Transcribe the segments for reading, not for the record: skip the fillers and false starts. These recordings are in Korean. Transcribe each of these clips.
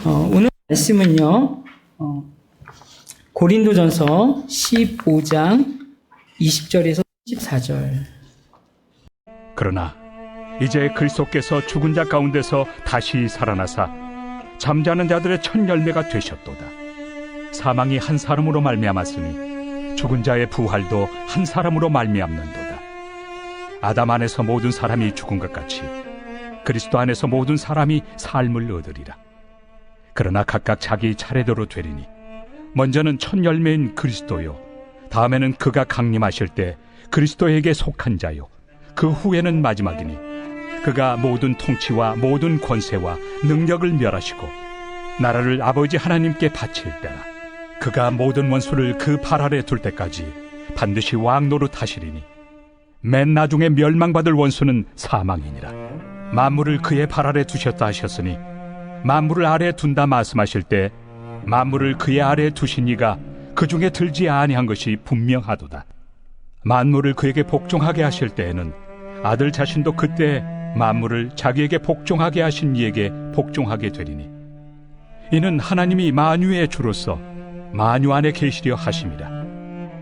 오늘 말씀은요, 고린도전서 15장 20절에서 14절. 그러나 이제 그리스도께서 죽은 자 가운데서 다시 살아나사 잠자는 자들의 첫 열매가 되셨도다. 사망이 한 사람으로 말미암았으니 죽은 자의 부활도 한 사람으로 말미암는도다. 아담 안에서 모든 사람이 죽은 것 같이 그리스도 안에서 모든 사람이 삶을 얻으리라. 그러나 각각 자기 차례대로 되리니 먼저는 첫 열매인 그리스도요, 다음에는 그가 강림하실 때 그리스도에게 속한 자요, 그 후에는 마지막이니 그가 모든 통치와 모든 권세와 능력을 멸하시고 나라를 아버지 하나님께 바칠 때라. 그가 모든 원수를 그 발 아래 둘 때까지 반드시 왕 노릇하시리니 맨 나중에 멸망받을 원수는 사망이니라. 만물을 그의 발 아래 두셨다 하셨으니 만물을 아래 둔다 말씀하실 때 만물을 그의 아래 두신 이가 그 중에 들지 아니한 것이 분명하도다. 만물을 그에게 복종하게 하실 때에는 아들 자신도 그때 만물을 자기에게 복종하게 하신 이에게 복종하게 되리니 이는 하나님이 만유의 주로서 만유 안에 계시려 하심이라.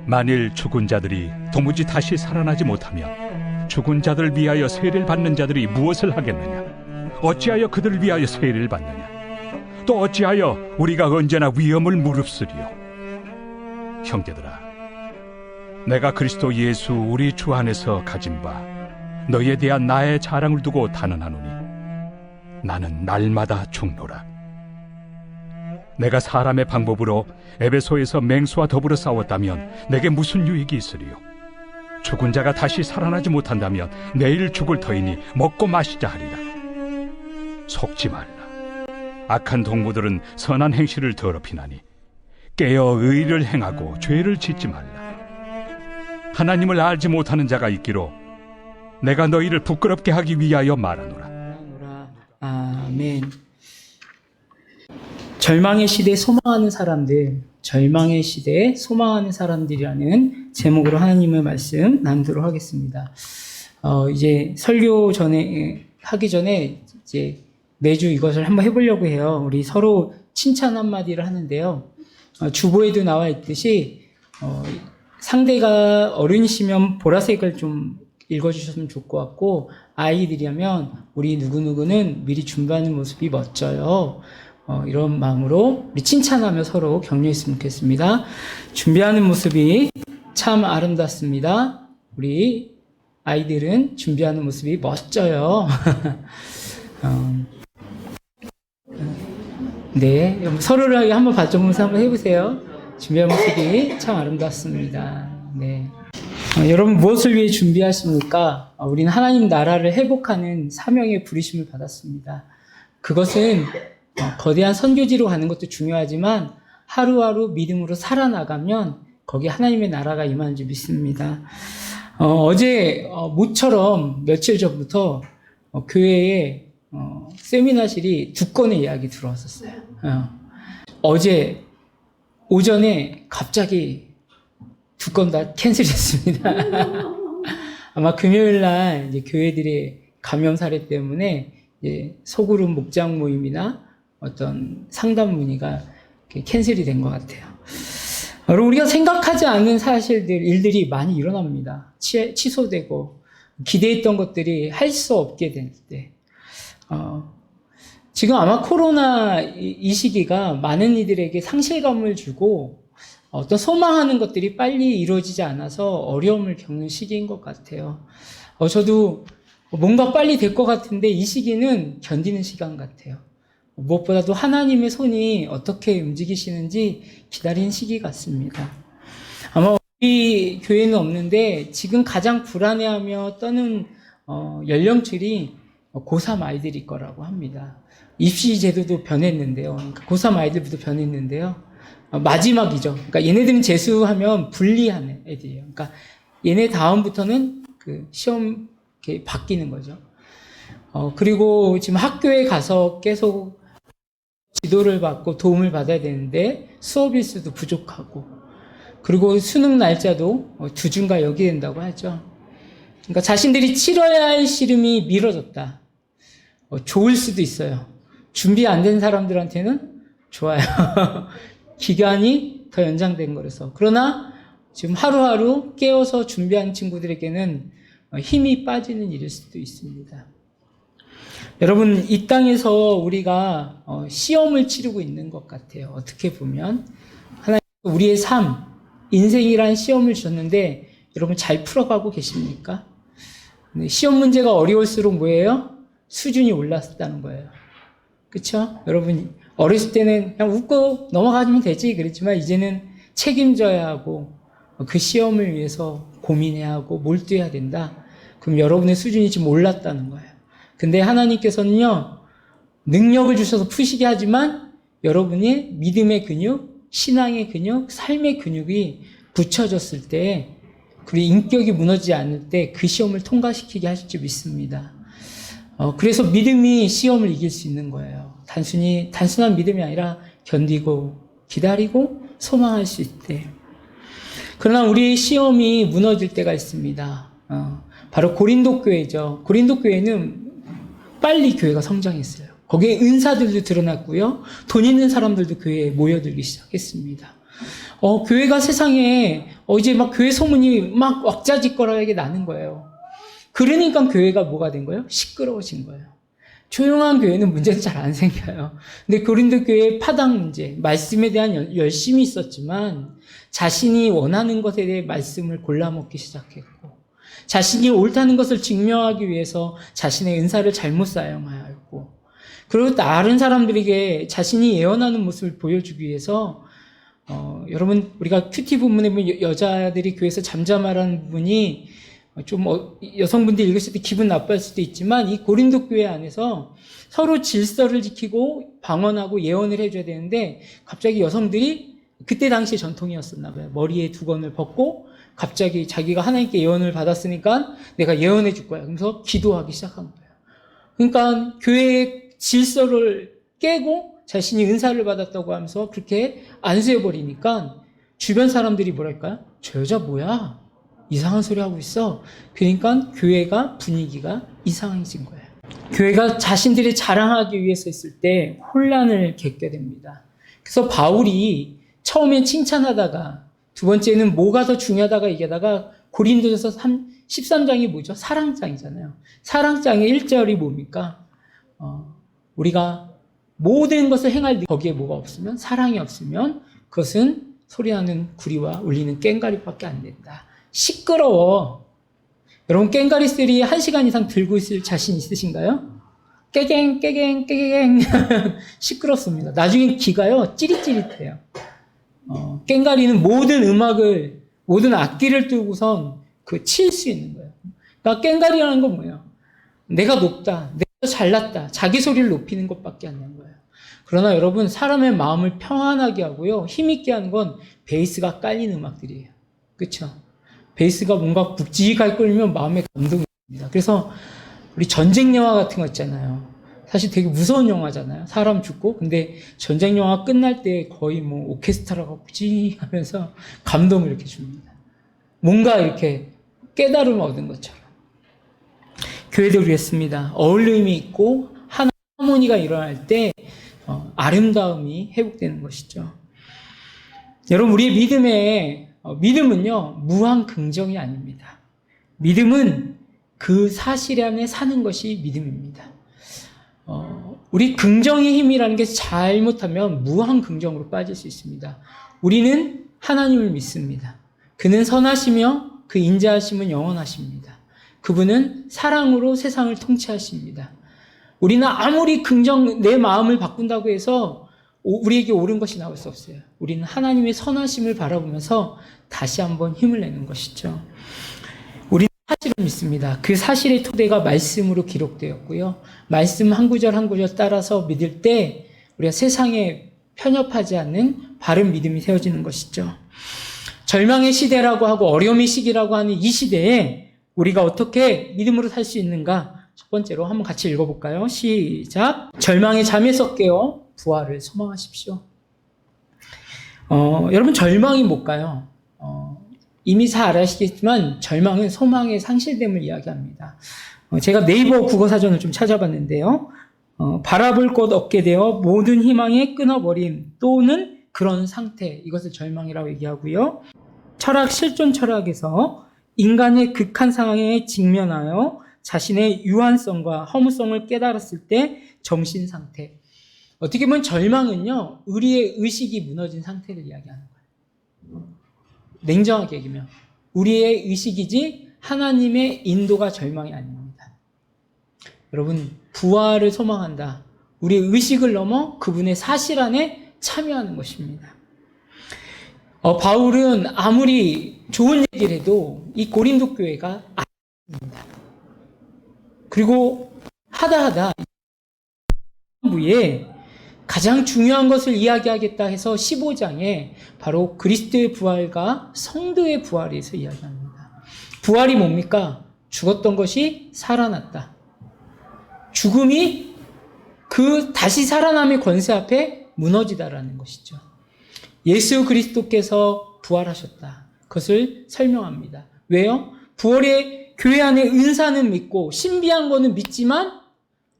만일 죽은 자들이 도무지 다시 살아나지 못하면 죽은 자들을 위하여 세례를 받는 자들이 무엇을 하겠느냐? 어찌하여 그들을 위하여 세례를 받느냐? 또 어찌하여 우리가 언제나 위험을 무릅쓰리요? 형제들아, 내가 그리스도 예수 우리 주 안에서 가진 바 너희에 대한 나의 자랑을 두고 단언하노니 나는 날마다 죽노라. 내가 사람의 방법으로 에베소에서 맹수와 더불어 싸웠다면 내게 무슨 유익이 있으리요? 죽은 자가 다시 살아나지 못한다면 내일 죽을 터이니 먹고 마시자 하리라. 속지 말라. 악한 동무들은 선한 행실을 더럽히나니 깨어 의를 행하고 죄를 짓지 말라. 하나님을 알지 못하는 자가 있기로 내가 너희를 부끄럽게 하기 위하여 말하노라. 아멘. 절망의 시대에 소망하는 사람들, 절망의 시대에 소망하는 사람들이라는 제목으로 하나님의 말씀 나누도록 하겠습니다. 이제 설교 하기 전에 이제 매주 이것을 한번 해보려고 해요. 우리 서로 칭찬 한마디를 하는데요. 주보에도 나와 있듯이 상대가 어른이시면 보라색을 좀 읽어주셨으면 좋을 것 같고, 아이들이라면 우리 누구누구는 미리 준비하는 모습이 멋져요. 이런 마음으로 우리 칭찬하며 서로 격려했으면 좋겠습니다. 준비하는 모습이 참 아름답습니다. 우리 아이들은 준비하는 모습이 멋져요. 네, 서로를 한번 받쳐보면서 한번 해보세요. 준비한 모습이 참 아름답습니다. 네. 여러분 무엇을 위해 준비하십니까? 우리는 하나님 나라를 회복하는 사명의 부르심을 받았습니다. 그것은 거대한 선교지로 가는 것도 중요하지만 하루하루 믿음으로 살아나가면 거기 하나님의 나라가 임하는 줄 믿습니다. 어제 모처럼 며칠 전부터 교회에 세미나실이 2건의 이야기 들어왔었어요. 어제 오전에 갑자기 2건 다 캔슬했습니다. 아마 금요일날 이제 교회들의 감염 사례 때문에 이제 소그룹 목장 모임이나 어떤 상담 문의가 캔슬이 된 것 같아요. 여러분, 우리가 생각하지 않는 일들이 많이 일어납니다. 취소되고 기대했던 것들이 할 수 없게 될 때. 지금 아마 코로나 이 시기가 많은 이들에게 상실감을 주고 어떤 소망하는 것들이 빨리 이루어지지 않아서 어려움을 겪는 시기인 것 같아요. 저도 뭔가 빨리 될 것 같은데 이 시기는 견디는 시간 같아요. 무엇보다도 하나님의 손이 어떻게 움직이시는지 기다리는 시기 같습니다. 아마 우리 교회는 없는데 지금 가장 불안해하며 떠는 연령층이 고3 아이들일 거라고 합니다. 입시 제도도 변했는데요. 그러니까 고3 아이들부터 변했는데요. 마지막이죠. 그러니까 얘네들은 재수하면 분리하는 애들이에요. 그러니까 얘네 다음부터는 그 시험 이렇게 바뀌는 거죠. 그리고 지금 학교에 가서 계속 지도를 받고 도움을 받아야 되는데 수업 일수도 부족하고, 그리고 수능 날짜도 2주인가 연기된다고 하죠. 그러니까 자신들이 치러야 할 씨름이 미뤄졌다. 좋을 수도 있어요. 준비 안 된 사람들한테는 좋아요. 기간이 더 연장된 거라서. 그러나 지금 하루하루 깨어서 준비한 친구들에게는 힘이 빠지는 일일 수도 있습니다. 여러분, 이 땅에서 우리가 시험을 치르고 있는 것 같아요. 어떻게 보면 하나님 우리의 삶, 인생이란 시험을 주셨는데 여러분 잘 풀어가고 계십니까? 시험 문제가 어려울수록 뭐예요? 수준이 올랐다는 거예요. 그렇죠? 여러분 어렸을 때는 그냥 웃고 넘어가면 되지 그랬지만 이제는 책임져야 하고 그 시험을 위해서 고민해야 하고 몰두해야 된다. 그럼 여러분의 수준이 지금 올랐다는 거예요. 근데 하나님께서는요, 능력을 주셔서 푸시게 하지만 여러분의 믿음의 근육, 신앙의 근육, 삶의 근육이 붙여졌을 때, 그리고 인격이 무너지지 않을 때 그 시험을 통과시키게 하실 줄 믿습니다. 그래서 믿음이 시험을 이길 수 있는 거예요. 단순한 믿음이 아니라 견디고, 기다리고, 소망할 수 있대. 그러나 우리의 시험이 무너질 때가 있습니다. 바로 고린도 교회죠. 고린도 교회는 빨리 교회가 성장했어요. 거기에 은사들도 드러났고요. 돈 있는 사람들도 교회에 모여들기 시작했습니다. 교회가 세상에 이제 막 교회 소문이 막 왁자지껄하게 나는 거예요. 그러니까 교회가 뭐가 된 거예요? 시끄러워진 거예요. 조용한 교회는 문제는 잘 안 생겨요. 근데 고린도 교회의 파당 문제, 말씀에 대한 열심이 있었지만 자신이 원하는 것에 대해 말씀을 골라먹기 시작했고 자신이 옳다는 것을 증명하기 위해서 자신의 은사를 잘못 사용하였고 그리고 다른 사람들에게 자신이 예언하는 모습을 보여주기 위해서 여러분 우리가 큐티 본문에 보면 여자들이 교회에서 잠잠하라는 부분이 좀 여성분들이 읽으실 때 기분 나빠할 수도 있지만 이 고린도 교회 안에서 서로 질서를 지키고 방언하고 예언을 해줘야 되는데 갑자기 여성들이 그때 당시의 전통이었었나 봐요. 머리에 두건을 벗고 갑자기 자기가 하나님께 예언을 받았으니까 내가 예언해 줄 거야. 그래서 기도하기 시작한 거예요. 그러니까 교회의 질서를 깨고 자신이 은사를 받았다고 하면서 그렇게 안수해버리니까 주변 사람들이 뭐랄까요? 저 여자 뭐야? 이상한 소리 하고 있어. 그러니까 교회가 분위기가 이상해진 거예요. 교회가 자신들이 자랑하기 위해서 했을 때 혼란을 겪게 됩니다. 그래서 바울이 처음엔 칭찬하다가 두 번째는 뭐가 더 중요하다가 얘기하다가 고린도전서 13장이 뭐죠? 사랑장이잖아요. 사랑장의 1절이 뭡니까? 우리가 모든 것을 행할 거기에 뭐가 없으면 사랑이 없으면 그것은 소리나는 구리와 울리는 꽹과리밖에 안 된다. 시끄러워. 여러분 꽹과리들이 1시간 이상 들고 있을 자신 있으신가요? 깨갱 깨갱 깨갱 시끄럽습니다. 나중에 귀가요 찌릿찌릿해요. 꽹과리는 모든 음악을 모든 악기를 뚫고선 칠 수 있는 거예요. 그러니까 꽹과리라는 건 뭐예요? 내가 높다, 내가 잘났다, 자기 소리를 높이는 것밖에 안 되는 거예요. 그러나 여러분 사람의 마음을 평안하게 하고요 힘있게 하는 건 베이스가 깔린 음악들이에요. 그렇죠? 베이스가 뭔가 묵직하게 끌면 마음에 감동이 듭니다. 그래서 우리 전쟁 영화 같은 거 있잖아요. 사실 되게 무서운 영화잖아요. 사람 죽고. 근데 전쟁 영화 끝날 때 거의 뭐 오케스트라가 푸지 하면서 감동을 이렇게 줍니다. 뭔가 이렇게 깨달음을 얻은 것처럼. 교회도 그랬습니다. 어울림이 있고 하나 하모니가 일어날 때 아름다움이 회복되는 것이죠. 여러분 우리의 믿음은요 무한 긍정이 아닙니다. 믿음은 그 사실 안에 사는 것이 믿음입니다. 우리 긍정의 힘이라는 게 잘못하면 무한 긍정으로 빠질 수 있습니다. 우리는 하나님을 믿습니다. 그는 선하시며 그 인자하심은 영원하십니다. 그분은 사랑으로 세상을 통치하십니다. 우리는 아무리 내 마음을 바꾼다고 해서 우리에게 옳은 것이 나올 수 없어요. 우리는 하나님의 선하심을 바라보면서 다시 한번 힘을 내는 것이죠. 우리는 사실을 믿습니다. 그 사실의 토대가 말씀으로 기록되었고요. 말씀 한 구절 한 구절 따라서 믿을 때 우리가 세상에 편협하지 않는 바른 믿음이 세워지는 것이죠. 절망의 시대라고 하고 어려움의 시기라고 하는 이 시대에 우리가 어떻게 믿음으로 살 수 있는가? 첫 번째로 한번 같이 읽어볼까요? 시작. 절망의 잠에서 깨어 부활을 소망하십시오. 여러분 절망이 뭘까요? 이미 잘 아시겠지만 절망은 소망의 상실됨을 이야기합니다. 제가 네이버 국어사전을 좀 찾아봤는데요. 바라볼 곳 없게 되어 모든 희망에 끊어버림 또는 그런 상태, 이것을 절망이라고 얘기하고요. 철학, 실존 철학에서 인간의 극한 상황에 직면하여 자신의 유한성과 허무성을 깨달았을 때 정신 상태. 어떻게 보면 절망은요, 우리의 의식이 무너진 상태를 이야기하는 거예요. 냉정하게 얘기하면 우리의 의식이지 하나님의 인도가 절망이 아닙니다. 여러분, 부활을 소망한다. 우리의 의식을 넘어 그분의 사실 안에 참여하는 것입니다. 바울은 아무리 좋은 얘기를 해도 이 고린도 교회가 아닙니다. 그리고 하다 부에 가장 중요한 것을 이야기하겠다 해서 15장에 바로 그리스도의 부활과 성도의 부활에 대해서 이야기합니다. 부활이 뭡니까? 죽었던 것이 살아났다. 죽음이 그 다시 살아남의 권세 앞에 무너지다라는 것이죠. 예수 그리스도께서 부활하셨다. 그것을 설명합니다. 왜요? 부활의 교회 안에 은사는 믿고 신비한 거는 믿지만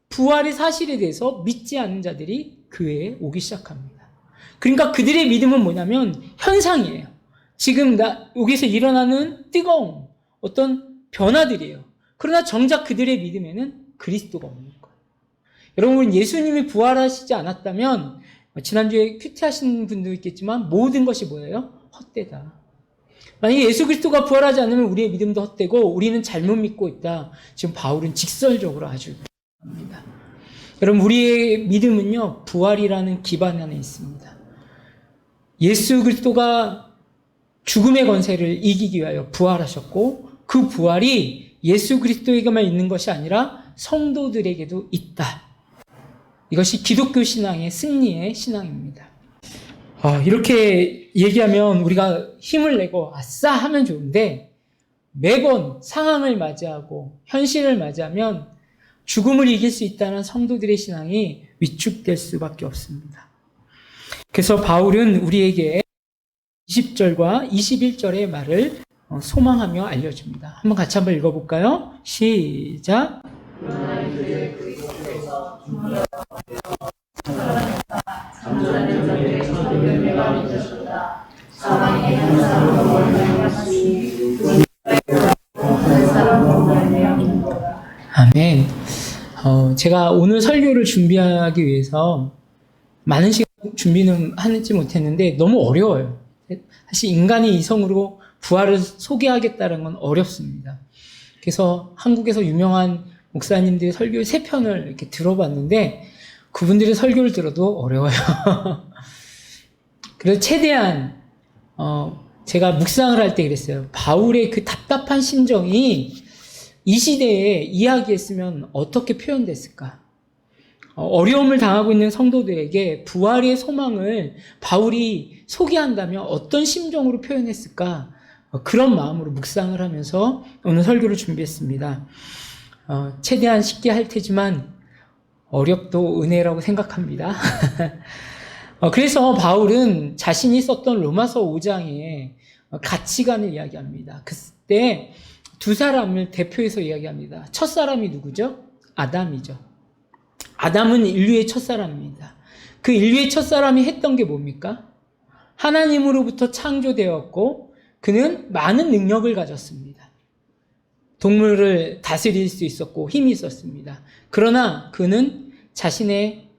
부활의 사실에 대해서 믿지 않는 자들이 교회에 오기 시작합니다. 그러니까 그들의 믿음은 뭐냐면 현상이에요. 지금 여기서 일어나는 뜨거운 어떤 변화들이에요. 그러나 정작 그들의 믿음에는 그리스도가 없는 거예요. 여러분, 예수님이 부활하시지 않았다면 지난주에 큐티하신 분도 있겠지만 모든 것이 뭐예요? 헛되다. 만약에 예수 그리스도가 부활하지 않으면 우리의 믿음도 헛되고 우리는 잘못 믿고 있다. 지금 바울은 직설적으로 아주 합니다. 여러분, 우리의 믿음은요, 부활이라는 기반 안에 있습니다. 예수 그리스도가 죽음의 권세를 이기기 위하여 부활하셨고 그 부활이 예수 그리스도에게만 있는 것이 아니라 성도들에게도 있다. 이것이 기독교 신앙의 승리의 신앙입니다. 이렇게 얘기하면 우리가 힘을 내고 아싸 하면 좋은데 매번 상황을 맞이하고 현실을 맞이하면 죽음을 이길 수 있다는 성도들의 신앙이 위축될 수밖에 없습니다. 그래서 바울은 우리에게 20절과 21절의 말을 소망하며 알려줍니다. 한번 같이 한번 읽어볼까요? 시작. 아멘. 제가 오늘 설교를 준비하기 위해서 많은 시간 준비는 하지 못했는데 너무 어려워요. 사실 인간의 이성으로 부활을 소개하겠다는 건 어렵습니다. 그래서 한국에서 유명한 목사님들의 설교 3편을 이렇게 들어봤는데 그분들의 설교를 들어도 어려워요. 그래서 최대한 제가 묵상을 할 때 그랬어요. 바울의 그 답답한 심정이 이 시대에 이야기했으면 어떻게 표현됐을까? 어려움을 당하고 있는 성도들에게 부활의 소망을 바울이 소개한다면 어떤 심정으로 표현했을까? 그런 마음으로 묵상을 하면서 오늘 설교를 준비했습니다. 최대한 쉽게 할 테지만 어렵도 은혜라고 생각합니다. 그래서 바울은 자신이 썼던 로마서 5장에 가치관을 이야기합니다. 그때 두 사람을 대표해서 이야기합니다. 첫 사람이 누구죠? 아담이죠. 아담은 인류의 첫 사람입니다. 그 인류의 첫 사람이 했던 게 뭡니까? 하나님으로부터 창조되었고 그는 많은 능력을 가졌습니다. 동물을 다스릴 수 있었고 힘이 있었습니다. 그러나 그는 자신의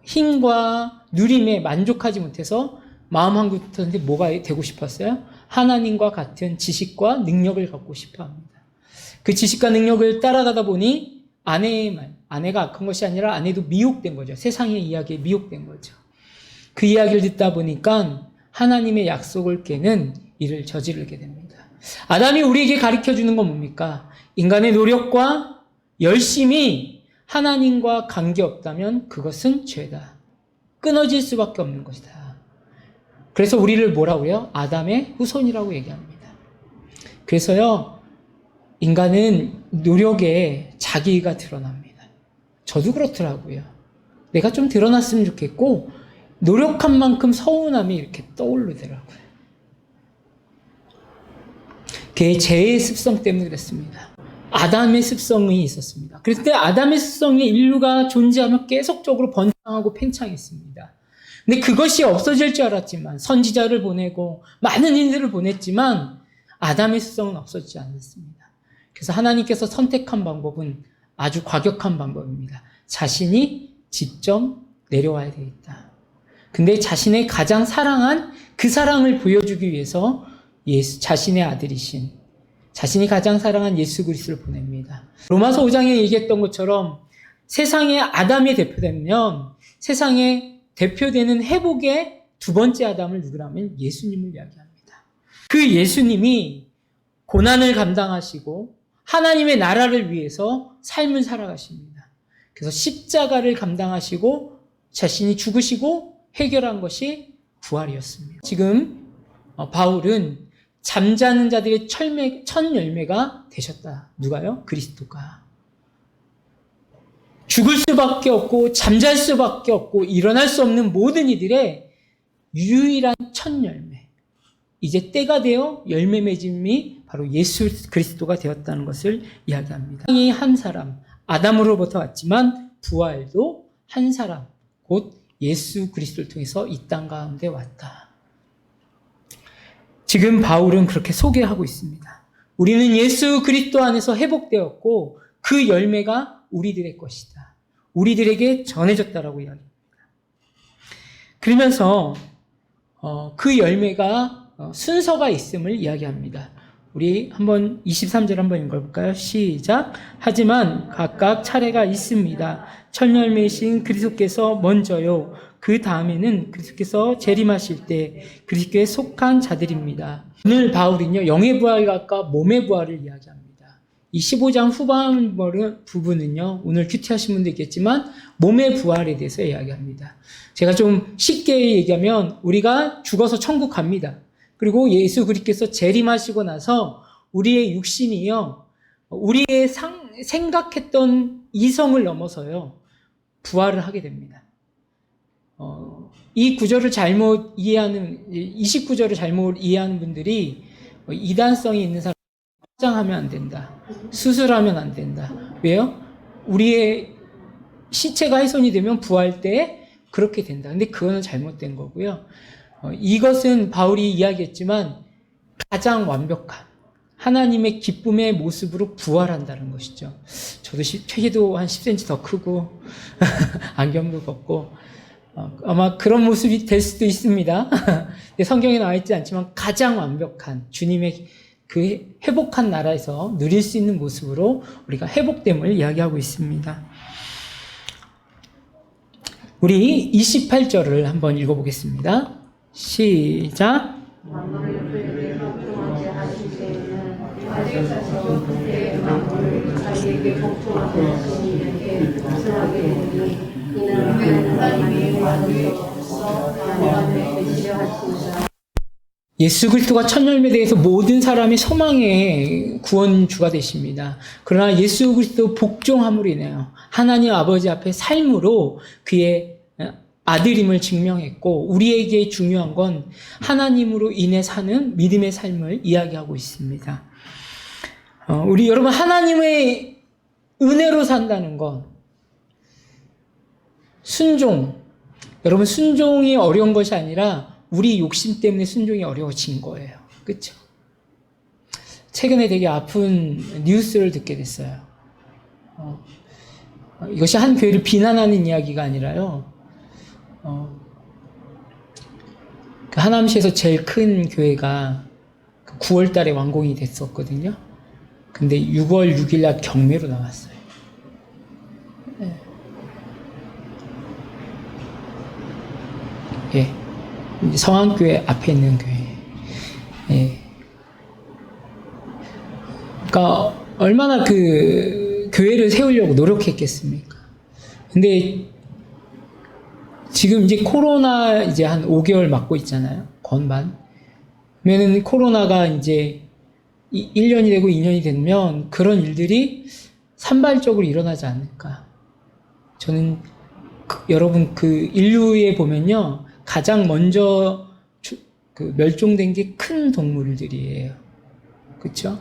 힘과 누림에 만족하지 못해서 마음 한구터인데 뭐가 되고 싶었어요? 하나님과 같은 지식과 능력을 갖고 싶어 합니다. 그 지식과 능력을 따라가다 보니 아내가 악한 것이 아니라 아내도 미혹된 거죠. 세상의 이야기에 미혹된 거죠. 그 이야기를 듣다 보니까 하나님의 약속을 깨는 일을 저지르게 됩니다. 아담이 우리에게 가르쳐주는 건 뭡니까? 인간의 노력과 열심이 하나님과 관계없다면 그것은 죄다. 끊어질 수밖에 없는 것이다. 그래서 우리를 뭐라고 해요? 아담의 후손이라고 얘기합니다. 그래서요, 인간은 노력에 자기가 드러납니다. 저도 그렇더라고요. 내가 좀 드러났으면 좋겠고 노력한 만큼 서운함이 이렇게 떠오르더라고요. 그게 죄의 습성 때문에 그랬습니다. 아담의 습성이 있었습니다. 그런데 아담의 습성이 인류가 존재하며 계속적으로 번창하고 팽창했습니다. 근데 그것이 없어질 줄 알았지만 선지자를 보내고 많은 인들을 보냈지만 아담의 습성은 없어지지 않았습니다. 그래서 하나님께서 선택한 방법은 아주 과격한 방법입니다. 자신이 직접 내려와야 되겠다. 근데 자신의 가장 사랑한 그 사랑을 보여주기 위해서 자신의 아들이신 자신이 가장 사랑한 예수 그리스도를 보냅니다. 로마서 5장에 얘기했던 것처럼 세상에 아담이 대표되면 세상에 대표되는 회복의 두 번째 아담을 누구라면 예수님을 이야기합니다. 그 예수님이 고난을 감당하시고 하나님의 나라를 위해서 삶을 살아가십니다. 그래서 십자가를 감당하시고 자신이 죽으시고 해결한 것이 부활이었습니다. 지금 바울은 잠자는 자들의 첫 열매가 되셨다. 누가요? 그리스도가. 죽을 수밖에 없고 잠잘 수밖에 없고 일어날 수 없는 모든 이들의 유일한 첫 열매. 이제 때가 되어 열매 맺음이 바로 예수 그리스도가 되었다는 것을 이야기합니다. 이 한 사람, 아담으로부터 왔지만 부활도 한 사람, 곧 예수 그리스도를 통해서 이 땅 가운데 왔다. 지금 바울은 그렇게 소개하고 있습니다. 우리는 예수 그리스도 안에서 회복되었고 그 열매가 우리들의 것이다. 우리들에게 전해졌다라고 이야기합니다. 그러면서 그 열매가 순서가 있음을 이야기합니다. 우리 한번 23절 한번 읽어볼까요? 시작. 하지만 각각 차례가 있습니다. 첫 열매이신 그리스도께서 먼저요. 그 다음에는 그리스도께서 재림하실 때 그리스도께 속한 자들입니다. 오늘 바울은요, 영의 부활과 몸의 부활을 이야기합니다. 이 15장 후반 부분은요, 오늘 큐티하신 분도 있겠지만 몸의 부활에 대해서 이야기합니다. 제가 좀 쉽게 얘기하면 우리가 죽어서 천국 갑니다. 그리고 예수 그리스도께서 재림하시고 나서 우리의 육신이요, 우리의 생각했던 이성을 넘어서요, 부활을 하게 됩니다. 이 구절을 잘못 이해하는, 29절을 잘못 이해하는 분들이 이단성이 있는 사람, 화장하면 안 된다. 수술하면 안 된다. 왜요? 우리의 시체가 훼손이 되면 부활 때 그렇게 된다. 근데 그거는 잘못된 거고요. 이것은 바울이 이야기했지만 가장 완벽한 하나님의 기쁨의 모습으로 부활한다는 것이죠. 저도 키도 한 10cm 더 크고 안경도 벗고 아마 그런 모습이 될 수도 있습니다. 성경에 나와 있지 않지만 가장 완벽한 주님의 그 회복한 나라에서 누릴 수 있는 모습으로 우리가 회복됨을 이야기하고 있습니다. 우리 28절을 한번 읽어보겠습니다. 시작. 예수 그리스도가 첫 열매에 대해서 모든 사람의 소망의 구원주가 되십니다. 그러나 예수 그리스도 복종함으로 인하여 하나님 아버지 앞에 삶으로 그의 아들임을 증명했고, 우리에게 중요한 건 하나님으로 인해 사는 믿음의 삶을 이야기하고 있습니다. 우리 여러분, 하나님의 은혜로 산다는 건 순종, 여러분 순종이 어려운 것이 아니라 우리 욕심 때문에 순종이 어려워진 거예요. 그렇죠? 최근에 되게 아픈 뉴스를 듣게 됐어요. 이것이 한 교회를 비난하는 이야기가 아니라요. 그 하남시에서 제일 큰 교회가 9월 달에 완공이 됐었거든요. 근데 6월 6일 날 경매로 나왔어요. 네. 예. 성안교회 앞에 있는 교회. 예. 그러니까 얼마나 그 교회를 세우려고 노력했겠습니까? 근데 지금 이제 코로나 이제 한 5개월 맞고 있잖아요. 건반. 그러면은 코로나가 이제 1년이 되고 2년이 되면 그런 일들이 산발적으로 일어나지 않을까. 저는 여러분 그 인류에 보면요. 가장 먼저 멸종된 게 큰 동물들이에요. 그렇죠?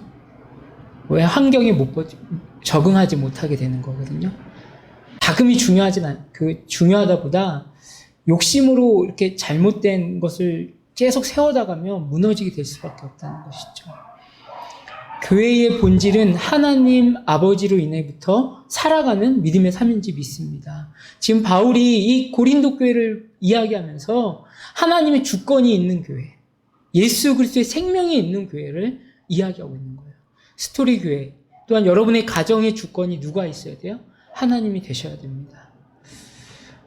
왜 환경에 적응하지 못하게 되는 거거든요. 자금이 중요하다 보다 욕심으로 이렇게 잘못된 것을 계속 세워나가면 무너지게 될 수밖에 없다는 것이죠. 교회의 본질은 하나님 아버지로 인해부터 살아가는 믿음의 삶인지 믿습니다. 지금 바울이 이 고린도 교회를 이야기하면서 하나님의 주권이 있는 교회, 예수 그리스도의 생명이 있는 교회를 이야기하고 있는 거예요. 스토리 교회, 또한 여러분의 가정의 주권이 누가 있어야 돼요? 하나님이 되셔야 됩니다.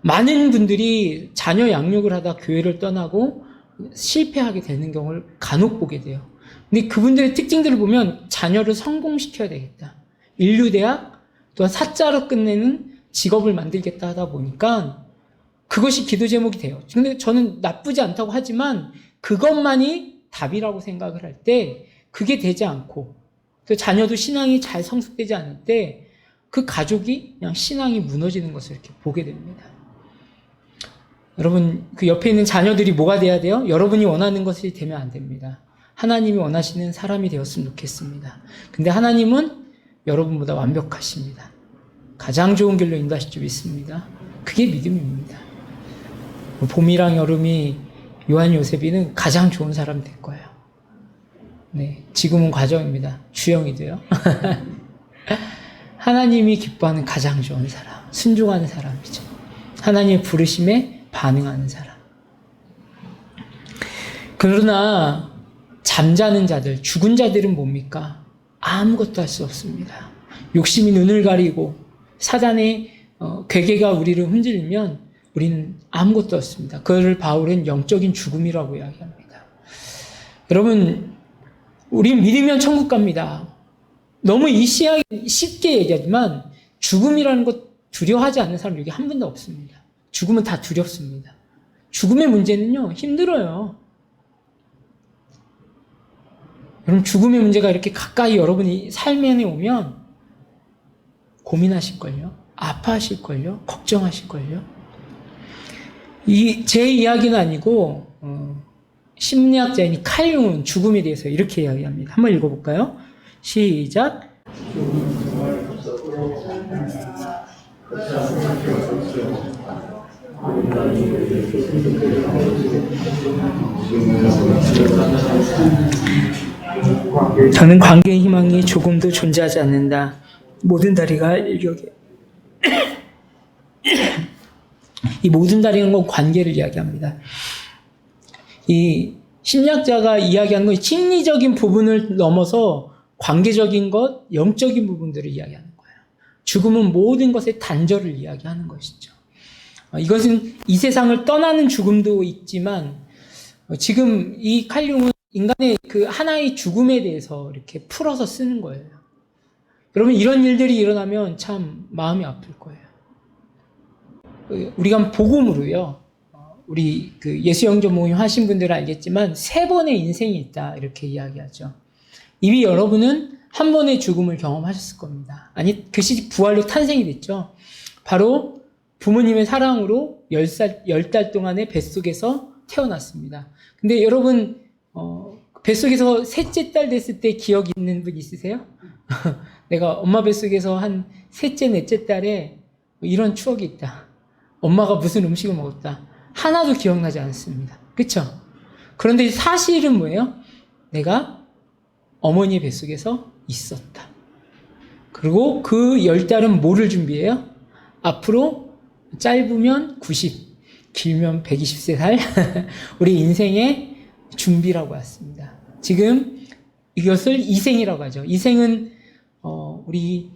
많은 분들이 자녀 양육을 하다 교회를 떠나고 실패하게 되는 경우를 간혹 보게 돼요. 근데 그분들의 특징들을 보면 자녀를 성공시켜야 되겠다. 인류대학, 또한 사자로 끝내는 직업을 만들겠다 하다 보니까 그것이 기도 제목이 돼요. 근데 저는 나쁘지 않다고 하지만 그것만이 답이라고 생각을 할 때 그게 되지 않고 그 자녀도 신앙이 잘 성숙되지 않을 때 그 가족이 그냥 신앙이 무너지는 것을 이렇게 보게 됩니다. 여러분, 그 옆에 있는 자녀들이 뭐가 돼야 돼요? 여러분이 원하는 것이 되면 안 됩니다. 하나님이 원하시는 사람이 되었으면 좋겠습니다. 근데 하나님은 여러분보다 완벽하십니다. 가장 좋은 길로 인도하실 줄 믿습니다. 그게 믿음입니다. 봄이랑 여름이 요한 요셉이는 가장 좋은 사람이 될 거예요. 네, 지금은 과정입니다. 주영이 돼요. 하나님이 기뻐하는 가장 좋은 사람, 순종하는 사람이죠. 하나님의 부르심에 반응하는 사람. 그러나 잠자는 자들, 죽은 자들은 뭡니까? 아무것도 할 수 없습니다. 욕심이 눈을 가리고 사단의 괴계가 우리를 흔들면 우리는 아무것도 없습니다. 그걸 바울은 영적인 죽음이라고 이야기합니다. 여러분, 우린 믿으면 천국 갑니다. 너무 쉽게 얘기하지만 죽음이라는 것 두려워하지 않는 사람 여기 한 분도 없습니다. 죽음은 다 두렵습니다. 죽음의 문제는요, 힘들어요. 여러분, 죽음의 문제가 이렇게 가까이 여러분이 삶에 오면 고민하실걸요? 아파하실걸요? 걱정하실걸요? 제 이야기는 아니고, 심리학자인 칼 융은 죽음에 대해서 이렇게 이야기합니다. 한번 읽어볼까요? 시작. 저는 관계의 희망이 조금도 존재하지 않는다. 모든 다리가 일격에 이 모든 다리는 건 관계를 이야기합니다. 이 심리학자가 이야기하는 건 심리적인 부분을 넘어서 관계적인 것, 영적인 부분들을 이야기하는 거예요. 죽음은 모든 것의 단절을 이야기하는 것이죠. 이것은 이 세상을 떠나는 죽음도 있지만 지금 이 칼 융은 인간의 그 하나의 죽음에 대해서 이렇게 풀어서 쓰는 거예요. 여러분, 이런 일들이 일어나면 참 마음이 아플 거예요. 우리가 복음으로요, 우리 그 예수영접 모임 하신 분들은 알겠지만 3번의 인생이 있다 이렇게 이야기하죠. 이미 여러분은 한 번의 죽음을 경험하셨을 겁니다. 아니, 그것이 부활로 탄생이 됐죠. 바로 부모님의 사랑으로 10달 동안의 뱃속에서 태어났습니다. 근데 여러분, 뱃속에서 셋째 딸 됐을 때 기억이 있는 분 있으세요? 내가 엄마 뱃속에서 한 셋째, 넷째 달에 이런 추억이 있다. 엄마가 무슨 음식을 먹었다. 하나도 기억나지 않습니다. 그쵸? 그런데 사실은 뭐예요? 내가 어머니의 뱃속에서 있었다. 그리고 그 10달은 뭐를 준비해요? 앞으로 짧으면 90, 길면 120세 살 우리 인생의 준비라고 했습니다. 지금 이것을 이생이라고 하죠. 이생은 우리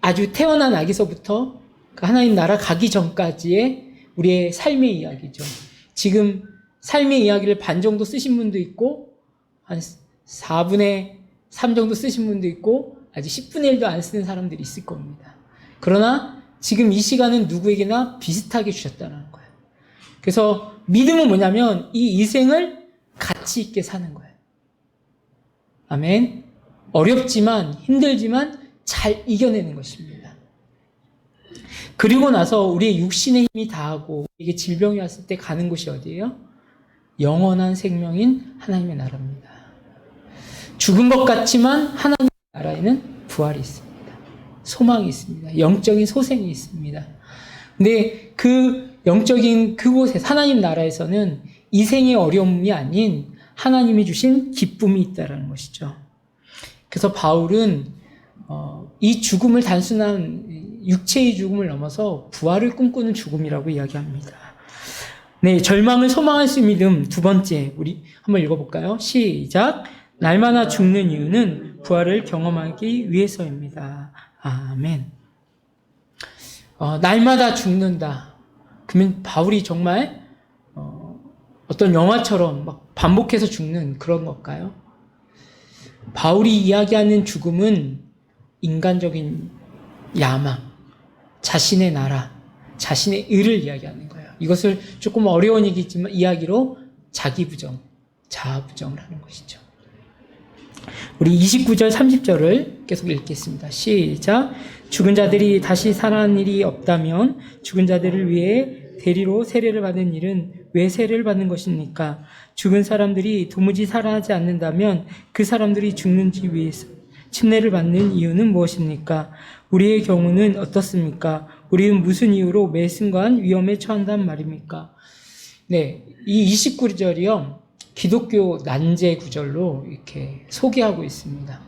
아주 태어난 아기서부터 하나님 나라 가기 전까지의 우리의 삶의 이야기죠. 지금 삶의 이야기를 반 정도 쓰신 분도 있고 한 4분의 3 정도 쓰신 분도 있고 아직 10분의 1도 안 쓰는 사람들이 있을 겁니다. 그러나 지금 이 시간은 누구에게나 비슷하게 주셨다는 거예요. 그래서 믿음은 뭐냐면 이 인생을 가치 있게 사는 거예요. 아멘. 어렵지만 힘들지만 잘 이겨내는 것입니다. 그리고 나서 우리의 육신의 힘이 다하고 이게 질병이 왔을 때 가는 곳이 어디예요? 영원한 생명인 하나님의 나라입니다. 죽은 것 같지만 하나님의 나라에는 부활이 있습니다. 소망이 있습니다. 영적인 소생이 있습니다. 근데 그 영적인 그곳에 하나님 나라에서는 이 생의 어려움이 아닌 하나님이 주신 기쁨이 있다라는 것이죠. 그래서 바울은 이 죽음을 단순한 육체의 죽음을 넘어서 부활을 꿈꾸는 죽음이라고 이야기합니다. 네, 절망을 소망할 수 믿음. 두 번째, 우리 한번 읽어볼까요? 시작. 날마다 죽는 이유는 부활을 경험하기 위해서입니다. 아멘. 날마다 죽는다. 그러면 바울이 정말 어떤 영화처럼 막 반복해서 죽는 그런 걸까요? 바울이 이야기하는 죽음은 인간적인 야망, 자신의 나라, 자신의 의를 이야기하는 거예요. 이것을 조금 어려운 이야기로 자기부정, 자아부정을 하는 것이죠. 우리 29절, 30절을 계속 읽겠습니다. 시작. 죽은 자들이 다시 살아난 일이 없다면 죽은 자들을 위해 대리로 세례를 받는 일은 왜 세례를 받는 것입니까? 죽은 사람들이 도무지 살아나지 않는다면 그 사람들이 죽는지 위해서 침례를 받는 이유는 무엇입니까? 우리의 경우는 어떻습니까? 우리는 무슨 이유로 매 순간 위험에 처한단 말입니까? 네, 이 29절이요. 기독교 난제 구절로 이렇게 소개하고 있습니다.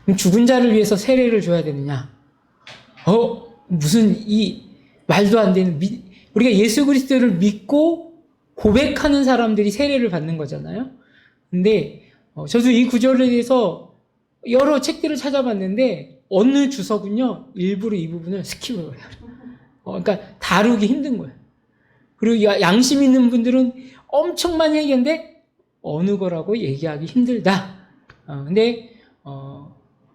그럼 죽은 자를 위해서 세례를 줘야 되느냐? 무슨 이 말도 안 되는 우리가 예수 그리스도를 믿고 고백하는 사람들이 세례를 받는 거잖아요. 근데 저도 이 구절에 대해서 여러 책들을 찾아봤는데 어느 주석은요 일부러 이 부분을 스킵을 해요. 그러니까 다루기 힘든 거예요. 그리고 양심 있는 분들은 엄청 많이 얘기하는데 어느 거라고 얘기하기 힘들다. 근데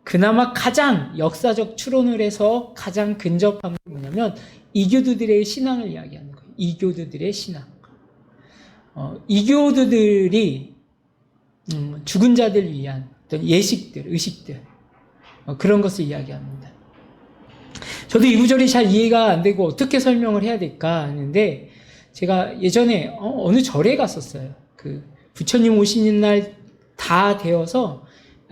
그나마 가장 역사적 추론을 해서 가장 근접한 게 뭐냐면 이교도들의 신앙을 이야기하는 거예요. 이교도들의 신앙. 이교도들이 죽은 자들 위한 어떤 예식들, 의식들 그런 것을 이야기합니다. 저도 이 구절이 잘 이해가 안 되고 어떻게 설명을 해야 될까 하는데 제가 예전에 어느 절에 갔었어요. 그 부처님 오시는 날 다 되어서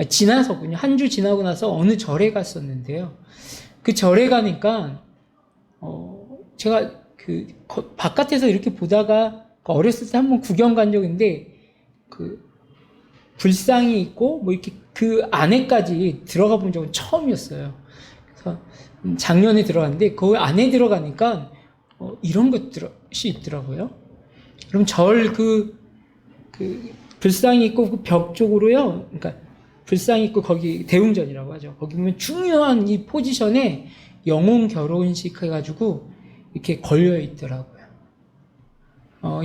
지나서군요. 한 주 지나고 나서 어느 절에 갔었는데요. 그 절에 가니까 제가 그 바깥에서 이렇게 보다가 어렸을 때 한번 구경 간 적이 있는데 그 불상이 있고 뭐 이렇게 그 안에까지 들어가 본 적은 처음이었어요. 그래서 작년에 들어갔는데 그 안에 들어가니까 이런 것들이 있더라고요. 그럼 절 그 불상이 있고 그 벽 쪽으로요. 그러니까 불상이 있고 거기 대웅전이라고 하죠. 거기 보면 중요한 이 포지션에 영혼 결혼식 해가지고 이렇게 걸려 있더라고요.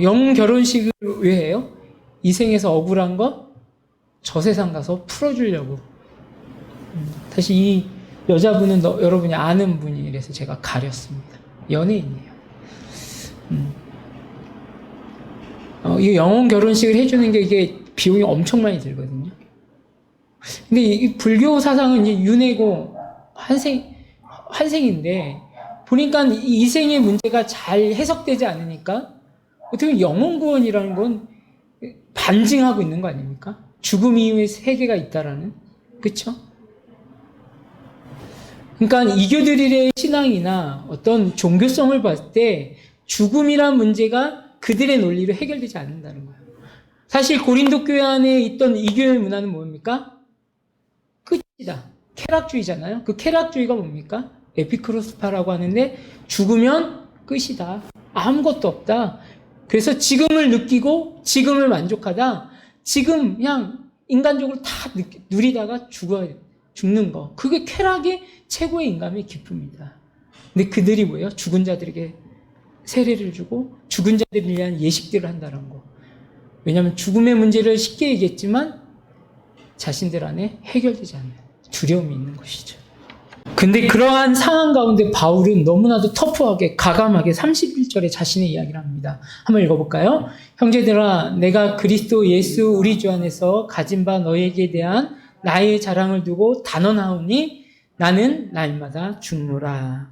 영혼 결혼식을 왜 해요? 이 생에서 억울한 거 저 세상 가서 풀어주려고. 다시 이 여자분은 여러분이 아는 분이라서 제가 가렸습니다. 연예인이에요. 이 영혼 결혼식을 해주는 게 이게 비용이 엄청 많이 들거든요. 근데 이 불교 사상은 이제 윤회고 환생인데 보니까 이 생의 문제가 잘 해석되지 않으니까 어떻게 보면 영혼 구원이라는 건 반증하고 있는 거 아닙니까? 죽음 이후에 세계가 있다라는. 그렇죠? 그러니까 이교들의 신앙이나 어떤 종교성을 봤을 때 죽음이란 문제가 그들의 논리로 해결되지 않는다는 거예요. 사실 고린도 교회 안에 있던 이교의 문화는 뭡니까? 끝이다. 쾌락주의잖아요. 그 쾌락주의가 뭡니까? 에피크로스파라고 하는데 죽으면 끝이다. 아무것도 없다. 그래서 지금을 느끼고 지금을 만족하다. 지금 그냥 인간적으로 다 누리다가 죽는 거. 그게 쾌락의 최고의 인간의 기쁨이다. 근데 그들이 뭐예요? 죽은 자들에게 세례를 주고 죽은 자들을 위한 예식들을 한다는 거. 왜냐하면 죽음의 문제를 쉽게 얘기했지만 자신들 안에 해결되지 않는 두려움이 있는 것이죠. 근데 그러한 상황 가운데 바울은 너무나도 터프하게 가감하게 31절에 자신의 이야기를 합니다. 한번 읽어볼까요? 형제들아 내가 그리스도 예수 우리 주 안에서 가진 바 너에게 대한 나의 자랑을 두고 단언하오니 나는 날마다 죽노라.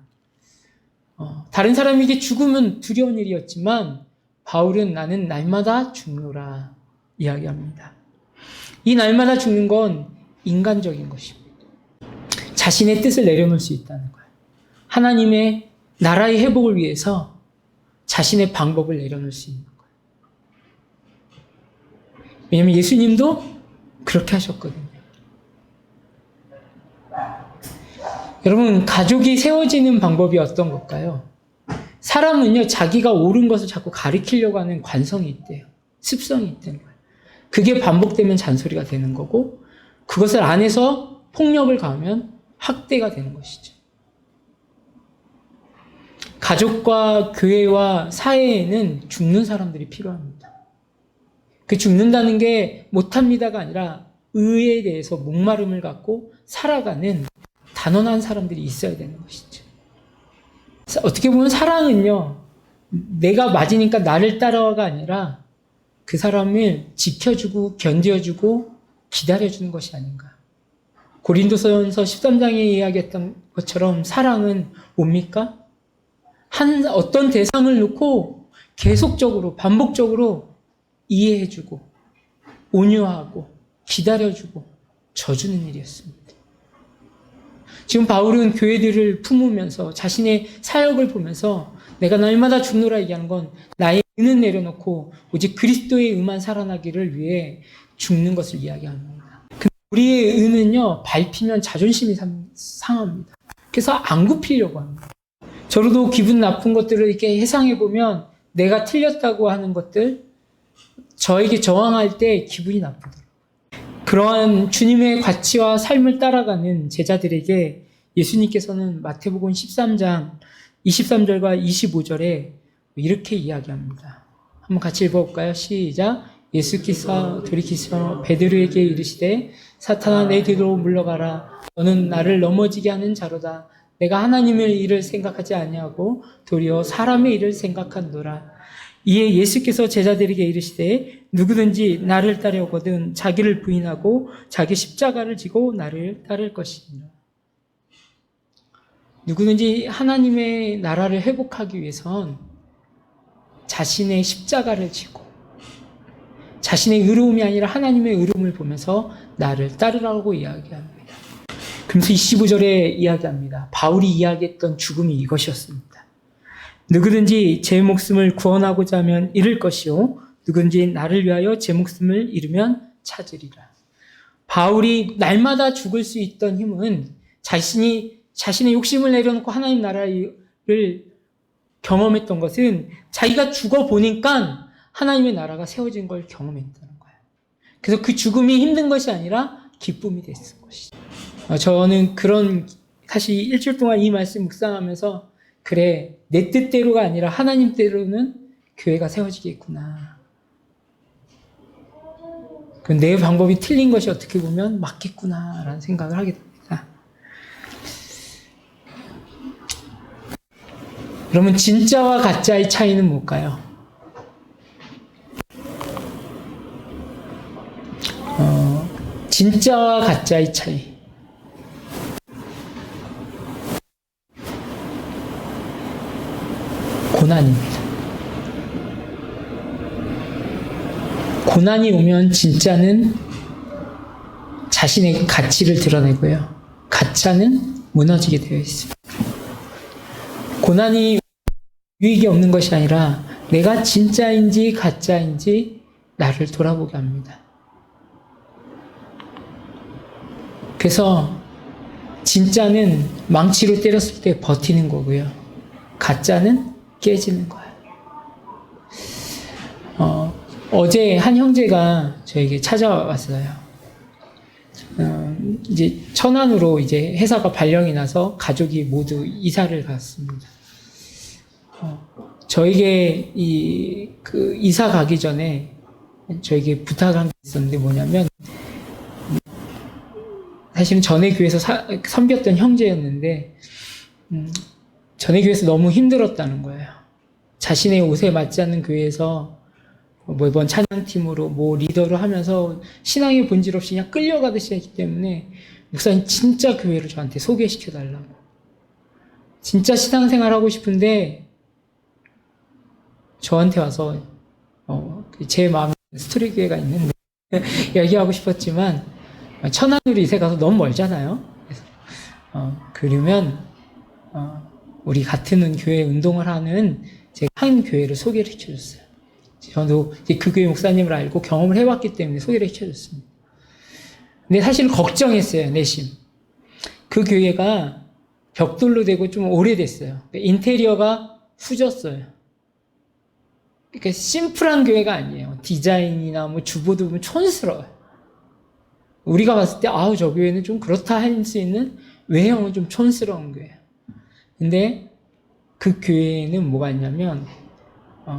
다른 사람에게 죽음은 두려운 일이었지만 바울은 나는 날마다 죽노라 이야기합니다. 이 날마다 죽는 건 인간적인 것입니다. 자신의 뜻을 내려놓을 수 있다는 거예요. 하나님의 나라의 회복을 위해서 자신의 방법을 내려놓을 수 있는 거예요. 왜냐하면 예수님도 그렇게 하셨거든요. 여러분, 가족이 세워지는 방법이 어떤 걸까요? 사람은요, 자기가 옳은 것을 자꾸 가리키려고 하는 관성이 있대요. 습성이 있다는 거예요. 그게 반복되면 잔소리가 되는 거고, 그것을 안에서 폭력을 가하면 학대가 되는 것이죠. 가족과 교회와 사회에는 죽는 사람들이 필요합니다. 그 죽는다는 게 못합니다가 아니라 의에 대해서 목마름을 갖고 살아가는 단언한 사람들이 있어야 되는 것이죠. 어떻게 보면 사랑은요, 내가 맞으니까 나를 따라와가 아니라 그 사람을 지켜주고 견뎌주고 기다려주는 것이 아닌가. 고린도서전서 13장에 이야기했던 것처럼 사랑은 뭡니까? 어떤 대상을 놓고 계속적으로 반복적으로 이해해주고 온유하고 기다려주고 져주는 일이었습니다. 지금 바울은 교회들을 품으면서 자신의 사역을 보면서 내가 날마다 죽노라 얘기하는 건 나의 의는 내려놓고 오직 그리스도의 의만 살아나기를 위해 죽는 것을 이야기합니다. 근데 우리의 의는요, 밟히면 자존심이 상합니다. 그래서 안 굽히려고 합니다. 저로도 기분 나쁜 것들을 이렇게 회상해보면 내가 틀렸다고 하는 것들, 저에게 저항할 때 기분이 나쁘더라고요. 그러한 주님의 가치와 삶을 따라가는 제자들에게 예수님께서는 마태복음 13장 23절과 25절에 이렇게 이야기합니다. 한번 같이 읽어볼까요? 시작. 예수께서 돌이키시며 베드로에게 이르시되 사탄아 내 뒤로 물러가라. 너는 나를 넘어지게 하는 자로다. 내가 하나님의 일을 생각하지 아니하고 도리어 사람의 일을 생각하노라. 이에 예수께서 제자들에게 이르시되 누구든지 나를 따르거든 자기를 부인하고 자기 십자가를 지고 나를 따를 것이니라. 누구든지 하나님의 나라를 회복하기 위해선 자신의 십자가를 지고 자신의 의로움이 아니라 하나님의 의로움을 보면서 나를 따르라고 이야기합니다. 그러면서 25절에 이야기합니다. 바울이 이야기했던 죽음이 이것이었습니다. 누구든지 제 목숨을 구원하고자 하면 잃을 것이요 누구든지 나를 위하여 제 목숨을 잃으면 찾으리라. 바울이 날마다 죽을 수 있던 힘은 자신의 욕심을 내려놓고 하나님 나라를 경험했던 것은 자기가 죽어보니까 하나님의 나라가 세워진 걸 경험했다는 거예요. 그래서 그 죽음이 힘든 것이 아니라 기쁨이 됐을 것이죠. 저는 사실 일주일 동안 이 말씀 묵상하면서 그래, 내 뜻대로가 아니라 하나님 대로는 교회가 세워지겠구나. 내 방법이 틀린 것이 어떻게 보면 맞겠구나라는 생각을 하게 됩니다. 그러면 진짜와 가짜의 차이는 뭘까요? 진짜와 가짜의 차이. 고난입니다. 고난이 오면 진짜는 자신의 가치를 드러내고요. 가짜는 무너지게 되어 있습니다. 고난이 유익이 없는 것이 아니라 내가 진짜인지 가짜인지 나를 돌아보게 합니다. 그래서 진짜는 망치로 때렸을 때 버티는 거고요. 가짜는 깨지는 거예요. 어제 한 형제가 저에게 찾아왔어요. 이제 천안으로 이제 회사가 발령이 나서 가족이 모두 이사를 갔습니다. 저에게 이사 가기 전에 저에게 부탁한 게 있었는데 뭐냐면, 사실은 전에 교회에서 섬겼던 형제였는데, 전에 교회에서 너무 힘들었다는 거예요. 자신의 옷에 맞지 않는 교회에서 매번 찬양팀으로 리더로 하면서 신앙의 본질 없이 그냥 끌려가듯이 했기 때문에 목사님 진짜 교회를 저한테 소개시켜달라고. 진짜 신앙생활 하고 싶은데 저한테 와서 제 마음에 스토리 교회가 있는데 얘기하고 싶었지만 천안으로 이사 가서 너무 멀잖아요. 그래서 그러면 우리 같은 교회 운동을 하는 제가 한 교회를 소개를 해줬어요. 저도 이제 그 교회 목사님을 알고 경험을 해봤기 때문에 소개를 해줬습니다. 근데 사실 걱정했어요, 내심. 그 교회가 벽돌로 되고 좀 오래됐어요. 인테리어가 후졌어요. 그러니까 심플한 교회가 아니에요. 디자인이나 뭐 주보도 보면 촌스러워요. 우리가 봤을 때 아우 저 교회는 좀 그렇다 할 수 있는 외형은 좀 촌스러운 교회예요. 근데 그 교회에는 뭐가 있냐면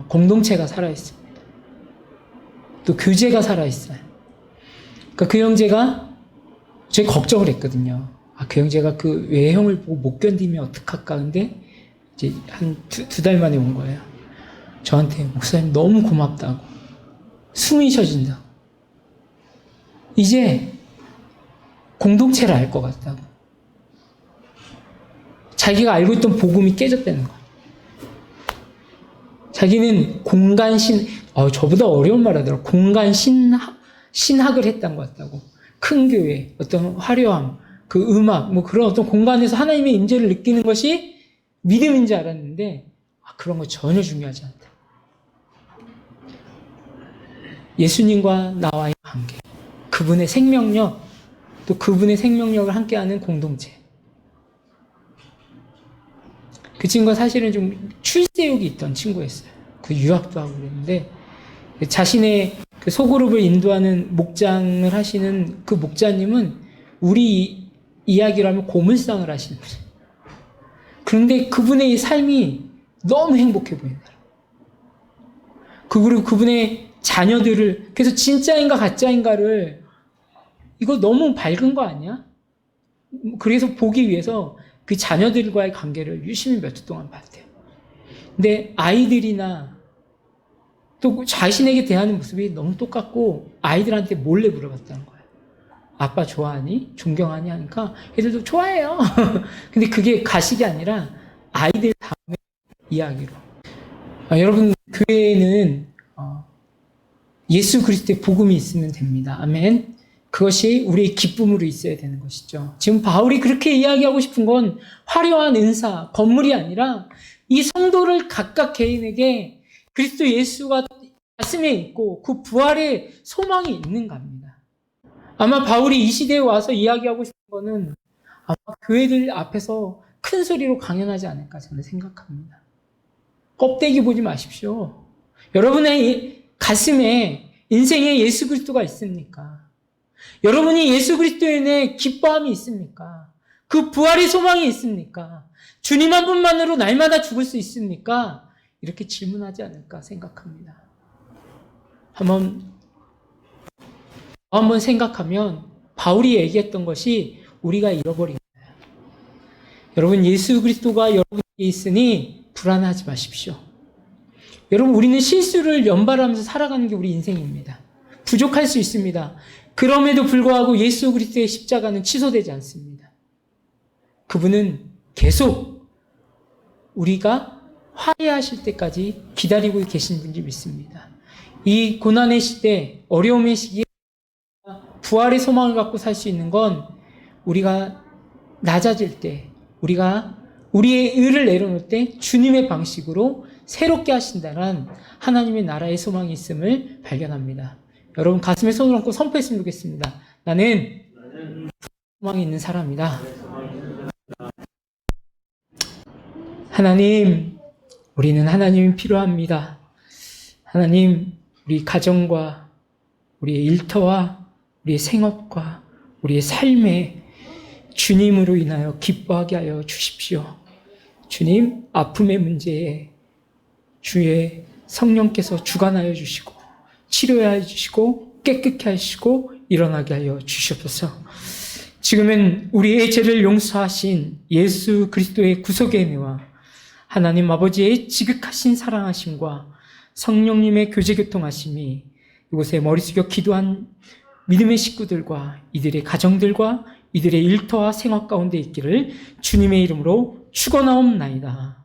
공동체가 살아있습니다. 또 교제가 살아있어요. 그러니까 그 형제가 제 걱정을 했거든요. 그 형제가 그 외형을 보고 못 견디면 어떡할까. 근데 이제 한 두 달 만에 온 거예요. 저한테 목사님 너무 고맙다고. 숨이 쉬어진다고. 이제 공동체를 알 것 같다고. 자기가 알고 있던 복음이 깨졌다는 거예요. 자기는 저보다 어려운 말 하더라고요. 공간 신학을 했던 것 같다고. 큰 교회, 어떤 화려함, 그 음악, 뭐 그런 어떤 공간에서 하나님의 임재를 느끼는 것이 믿음인 줄 알았는데, 그런 거 전혀 중요하지 않다. 예수님과 나와의 관계, 그분의 생명력, 또 그분의 생명력을 함께하는 공동체. 그 친구가 사실은 좀 출세욕이 있던 친구였어요. 그 유학도 하고 그랬는데, 자신의 그 소그룹을 인도하는 목장을 하시는 그 목자님은 우리 이야기로 하면 고물상을 하시는 거예요. 그런데 그분의 삶이 너무 행복해 보인다. 그리고 그분의 자녀들을, 그래서 진짜인가 가짜인가를, 이거 너무 밝은 거 아니야? 그래서 보기 위해서 그 자녀들과의 관계를 유심히 몇 주 동안 봤대요. 근데 아이들이나 또 자신에게 대하는 모습이 너무 똑같고 아이들한테 몰래 물어봤다는 거예요. 아빠 좋아하니? 존경하니? 하니까 애들도 좋아해요. 근데 그게 가식이 아니라 아이들 다음에 이야기로. 여러분, 교회에는 예수 그리스도의 복음이 있으면 됩니다. 아멘. 그것이 우리의 기쁨으로 있어야 되는 것이죠. 지금 바울이 그렇게 이야기하고 싶은 건 화려한 은사, 건물이 아니라 이 성도를 각각 개인에게 그리스도 예수가 가슴에 있고 그 부활의 소망이 있는가입니다. 아마 바울이 이 시대에 와서 이야기하고 싶은 거는 아마 교회들 앞에서 큰 소리로 강연하지 않을까 저는 생각합니다. 껍데기 보지 마십시오. 여러분의 가슴에 인생에 예수 그리스도가 있습니까? 여러분이 예수 그리스도에 인해 기뻐함이 있습니까? 그 부활의 소망이 있습니까? 주님 한 분만으로 날마다 죽을 수 있습니까? 이렇게 질문하지 않을까 생각합니다. 한번 생각하면 바울이 얘기했던 것이 우리가 잃어버린 거예요. 여러분, 예수 그리스도가 여러분에게 있으니 불안하지 마십시오. 여러분, 우리는 실수를 연발하면서 살아가는 게 우리 인생입니다. 부족할 수 있습니다. 그럼에도 불구하고 예수 그리스도의 십자가는 취소되지 않습니다. 그분은 계속 우리가 화해하실 때까지 기다리고 계신 분인지 믿습니다. 이 고난의 시대, 어려움의 시기에 부활의 소망을 갖고 살 수 있는 건 우리가 낮아질 때, 우리가 우리의 의를 내려놓을 때 주님의 방식으로 새롭게 하신다는 하나님의 나라의 소망이 있음을 발견합니다. 여러분, 가슴에 손을 얹고 선포했으면 좋겠습니다. 나는 소망이 있는 사람이다. 하나님, 우리는 하나님이 필요합니다. 하나님, 우리 가정과 우리의 일터와 우리의 생업과 우리의 삶에 주님으로 인하여 기뻐하게 하여 주십시오. 주님, 아픔의 문제에 주의 성령께서 주관하여 주시고 치료하여 주시고 깨끗게 하시고 일어나게 하여 주시옵소서. 지금은 우리의 죄를 용서하신 예수 그리스도의 구속의 은혜와 하나님 아버지의 지극하신 사랑하심과 성령님의 교제 교통하심이 이곳에 머리 숙여 기도한 믿음의 식구들과 이들의 가정들과 이들의 일터와 생활 가운데 있기를 주님의 이름으로 축원하옵나이다.